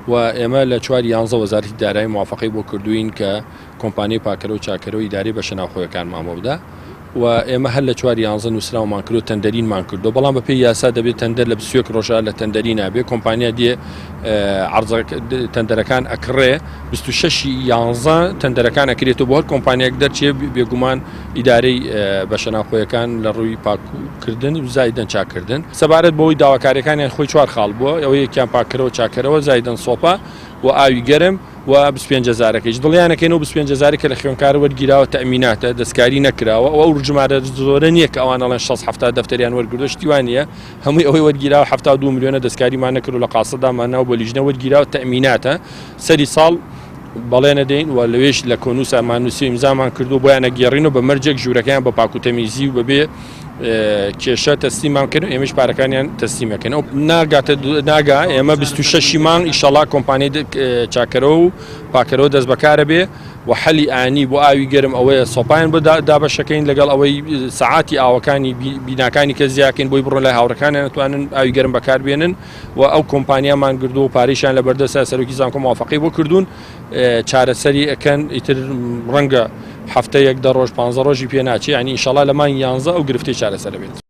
و ئێمە لە 4/11 وەزارەتی دارایی موافقەی بۆ کردوین کە کۆمپانیای پاکەرە و چاکەرە و ئیداری بە شەناوخۆیەکان مامۆ بدە و ئێمە هەر لە 4/11 نووسراومان کرد و تەندەرینمان کردو بەڵام بەپێی یاسا دەبێت تەندەر لە 21 ڕۆژە لە تەندەری نابێت کۆمپانیا دێ تەندەرەکان ئەکڕێ 26/11 تەندەرەکان ئەکرێتەوە بۆ هەر کۆمپانیاک دەرچێ بێگومان ئیدارەی بە شەناوخۆیەکان لە ڕووی پاککردن و زایدەن چاکردن سەبارەت بۆەوەی داواکاریەکانیان خۆی 4 خاڵ بووە ئەوە یەکیان پاکەرەوە چاکەرەوە زایدەن سۆپا و ئاوی گەرم و 25,000ەکەیش دڵیانەکەینەوە 25,000 کە لە خوێنکار وەرگیراوە تەمیناتە دەستکاری نەکراوە ئەو ڕژمارە زۆرە نییە کە ئەوانەڵەن 670 دەفتەریان وەرگردو شتیوانە هەمووی ئەوەی وەرگیراوە 72 میلیۆنە دەستکاریمان نەکرد و لە قاسەدامانەوە بۆ لیژنە وەرگیراوە تەمیناتە سەری ساڵ بەڵێنە دەین و لەوێش لە کۆنووسە مانووسی ئیمزامان کردو بۆیان نەگەێڕینەوە بە مەرجێک ژوورەکەیان بە پاکوتەمیزی و بەبێ کێشە تەسلیمان کرد ئێمەش پارەکانیان تەسلیمەکەن ئەو ناگا ئێمە 26 مانگ ئیشەڵا کۆمپانیای چاکەرە و پاکەرەوە دەست بەکارە بێ و حەلی ئانی بۆ ئاوی گەرم ئەوەیە سۆپایان بۆ دابەشەکەین لەگەڵ ئەوەی سەعاتی ئاوەکانی بیناکانی کە زیاکەین بۆی بڕۆ لای هاوڕەکانیان نتوانن ئاوی گەرم بەکاربێنن و ئەو کۆمپانیامان گردو و پارەیشیان لە بەردەستە سەرۆکی زانکۆ موافقەی بۆ کردوون چارەسەری ئەکەن ئیتر ڕەنگە هەفتەیەک 10 ڕۆژ 15 ڕۆژی پێ ناچێ ینی ئینشەڵا لە مانگی 11 ئەو گرفتەی چارەسەر بێت.